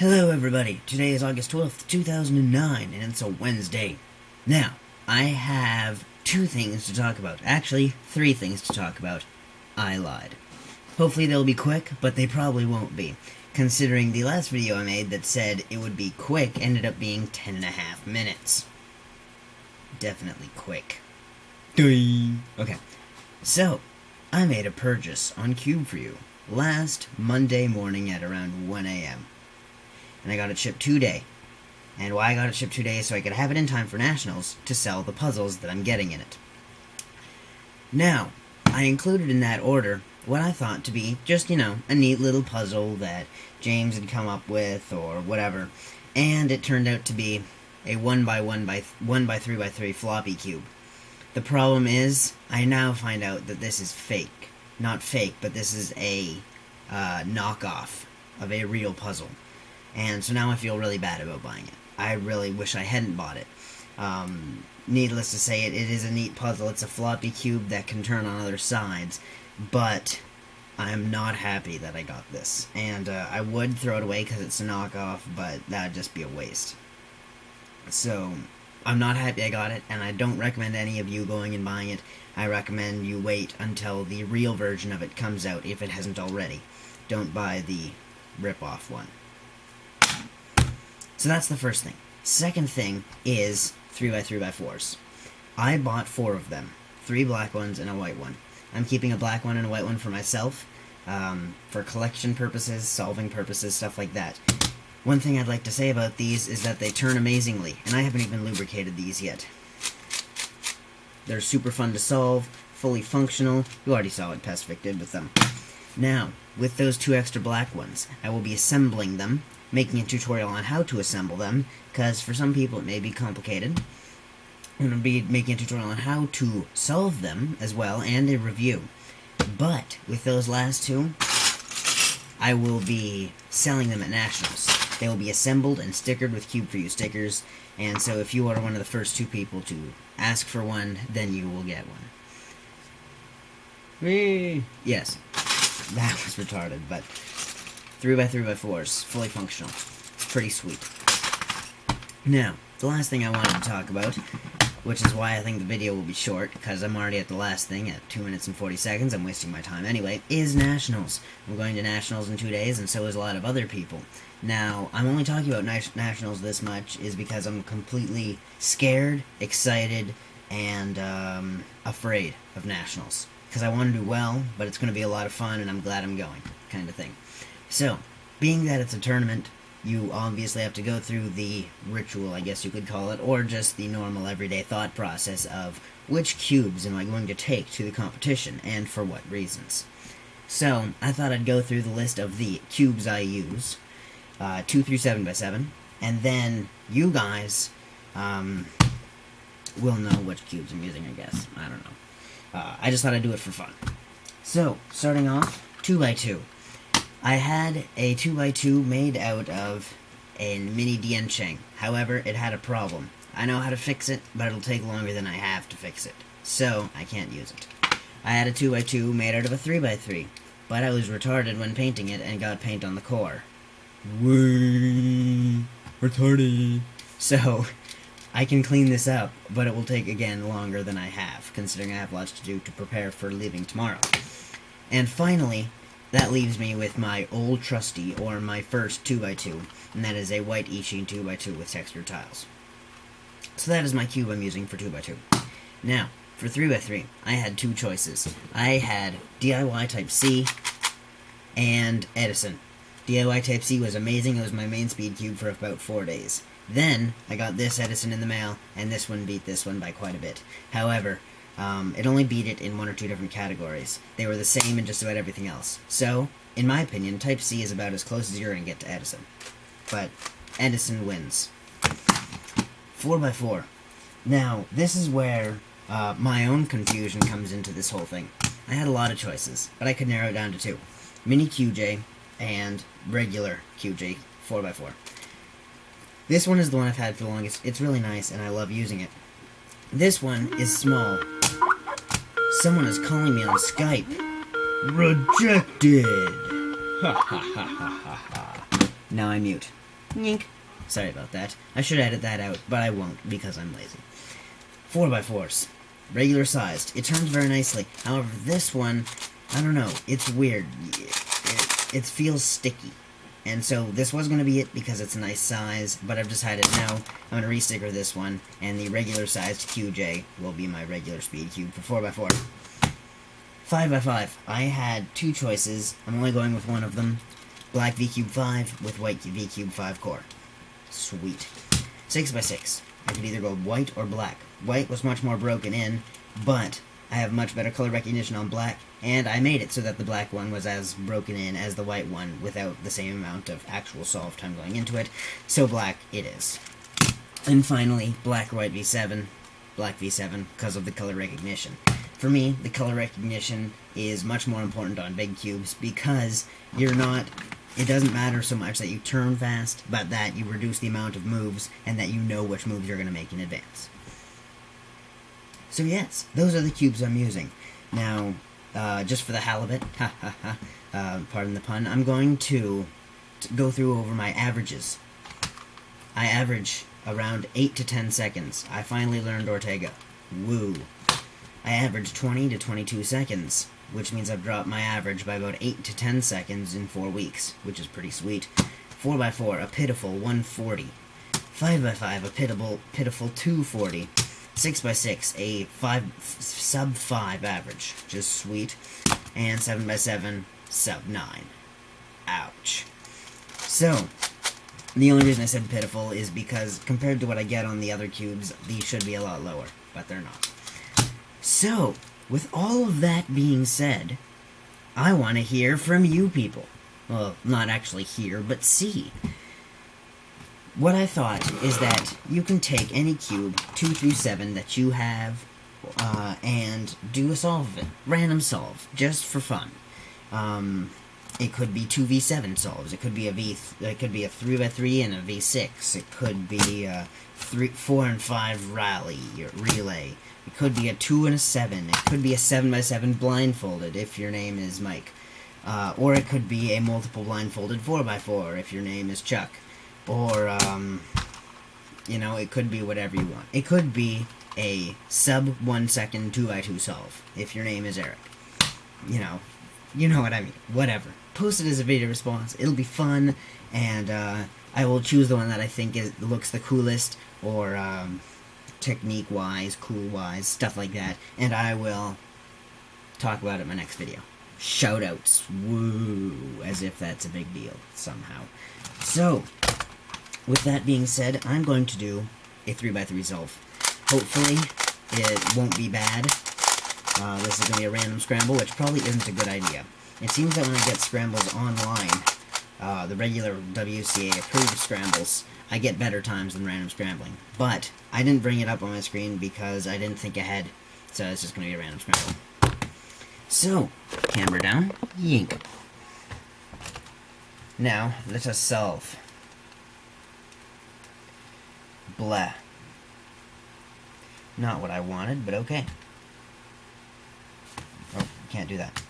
Hello everybody, today is August 12th, 2009, and it's a Wednesday. Now, I have two things to talk about. Actually, three things to talk about. I lied. Hopefully they'll be quick, but they probably won't be, considering the last video I made that said it would be quick ended up being 10.5 minutes. Definitely quick. Okay, so, I made a purchase on Cube for You last Monday morning at around 1 a.m. And I got it shipped today. And why I got it shipped today is so I could have it in time for Nationals to sell the puzzles that I'm getting in it. Now, I included in that order what I thought to be just, a neat little puzzle that James had come up with or whatever. And it turned out to be a 1x3x3 floppy cube. The problem is, I now find out that this is fake. Not fake, but this is a knockoff of a real puzzle. And so now I feel really bad about buying it. I really wish I hadn't bought it. Needless to say, it is a neat puzzle. It's a floppy cube that can turn on other sides. But I'm not happy that I got this. And I would throw it away because it's a knockoff, but that would just be a waste. So, I'm not happy I got it, and I don't recommend any of you going and buying it. I recommend you wait until the real version of it comes out, if it hasn't already. Don't buy the rip-off one. So that's the first thing. Second thing is 3x3x4s. I bought 4 of them. 3 black ones and a white one. I'm keeping a black one and a white one for myself, for collection purposes, solving purposes, stuff like that. One thing I'd like to say about these is that they turn amazingly, and I haven't even lubricated these yet. They're super fun to solve, fully functional. You already saw what Pestific did with them. Now, with those 2 extra black ones, I will be assembling them, making a tutorial on how to assemble them, because for some people it may be complicated. I'm going to be making a tutorial on how to solve them as well, and a review. But, with those last 2, I will be selling them at Nationals. They will be assembled and stickered with Cube for You stickers, and so if you are one of the first 2 people to ask for one, then you will get one. Whee! Yes, that was retarded, but 3x3x4s, fully functional. It's pretty sweet. Now, the last thing I wanted to talk about, which is why I think the video will be short, because I'm already at the last thing at 2 minutes and 40 seconds, I'm wasting my time anyway, is Nationals. I'm going to Nationals in 2 days, and so is a lot of other people. Now, I'm only talking about Nationals this much is because I'm completely scared, excited, and afraid of Nationals. Because I want to do well, but it's going to be a lot of fun, and I'm glad I'm going, kind of thing. So, being that it's a tournament, you obviously have to go through the ritual, I guess you could call it, or just the normal everyday thought process of which cubes am I going to take to the competition, and for what reasons. So, I thought I'd go through the list of the cubes I use, 2 through 7x7, and then you guys will know which cubes I'm using, I guess. I don't know. I just thought I'd do it for fun. So, starting off, 2x2. I had a 2x2 made out of a mini Diancheng. However, it had a problem. I know how to fix it, but it'll take longer than I have to fix it. So, I can't use it. I had a 2x2 made out of a 3x3, but I was retarded when painting it and got paint on the core. Whee! Retarded. So, I can clean this up, but it will take, again, longer than I have, considering I have lots to do to prepare for leaving tomorrow. And finally, that leaves me with my old trusty, or my first 2x2, and that is a white Ishin 2x2 with textured tiles. So that is my cube I'm using for 2x2. Now, for 3x3, I had 2 choices. I had DIY Type C and Edison. DIY Type C was amazing. It was my main speed cube for about 4 days. Then, I got this Edison in the mail, and this one beat this one by quite a bit. However, it only beat it in 1 or 2 different categories. They were the same in just about everything else. So, in my opinion, Type C is about as close as you're going to get to Edison. But Edison wins. 4x4. Now, this is where my own confusion comes into this whole thing. I had a lot of choices, but I could narrow it down to 2. Mini QJ and regular QJ 4x4. This one is the one I've had for the longest. It's really nice, and I love using it. This one is small. Someone is calling me on Skype. Rejected! Ha ha ha ha ha ha. Now I mute. Yink. Sorry about that. I should edit that out, but I won't because I'm lazy. 4x4s. Regular sized. It turns very nicely. However, this one, I don't know. It's weird. It feels sticky. And so this was going to be it because it's a nice size, but I've decided no, I'm going to re-sticker this one, and the regular sized QJ will be my regular speed cube for 4x4. 5x5. I had two choices. I'm only going with one of them. Black V-Cube 5 with white V-Cube 5 core. Sweet. 6x6. I could either go white or black. White was much more broken in, but I have much better color recognition on black, and I made it so that the black one was as broken in as the white one without the same amount of actual solve time going into it, so black it is. And finally, black or white V7, black V7, because of the color recognition. For me, the color recognition is much more important on big cubes because it doesn't matter so much that you turn fast, but that you reduce the amount of moves and that you know which moves you're going to make in advance. So yes, those are the cubes I'm using. Now, just for the hell of it, pardon the pun, I'm going to go through over my averages. I average around 8 to 10 seconds. I finally learned Ortega. Woo. I average 20 to 22 seconds, which means I've dropped my average by about 8 to 10 seconds in 4 weeks, which is pretty sweet. 4x4, a pitiful 140. 5x5, a pitiful 240. 6x6, a sub 5 average, which is sweet. And 7x7, sub 9. Ouch. So, the only reason I said pitiful is because compared to what I get on the other cubes, these should be a lot lower, but they're not. So, with all of that being said, I want to hear from you people. Well, not actually hear, but see. What I thought is that you can take any cube, 2 through 7, that you have, and do a solve of it. Random solve, just for fun. It could be 2v7 solves. It could be a 3x3 and a v6. It could be a 4 and 5 relay. It could be a 2 and a 7. It could be a 7x7 blindfolded if your name is Mike. Or it could be a multiple blindfolded 4x4 if your name is Chuck. Or, it could be whatever you want. It could be a sub 1 second 2x2 solve if your name is Eric. You know what I mean. Whatever. Post it as a video response. It'll be fun, and I will choose the one that I think looks the coolest, or technique-wise, cool-wise, stuff like that, and I will talk about it in my next video. Shoutouts. Woo! As if that's a big deal, somehow. So, with that being said, I'm going to do a 3x3 solve. Hopefully, it won't be bad. This is going to be a random scramble, which probably isn't a good idea. It seems that when I get scrambles online, the regular WCA-approved scrambles, I get better times than random scrambling. But I didn't bring it up on my screen because I didn't think ahead, so it's just going to be a random scramble. So, camera down, yink. Now, let us solve. Blah. Not what I wanted, but okay. Oh, can't do that.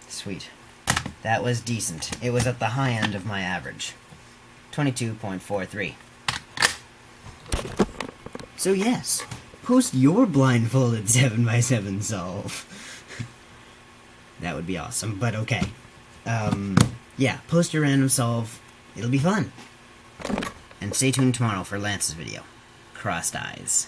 Sweet. That was decent. It was at the high end of my average. 22.43. So yes, post your blindfolded 7x7 solve. That would be awesome, but okay. Yeah, post your random solve. It'll be fun. And stay tuned tomorrow for Lance's video. Crossed eyes.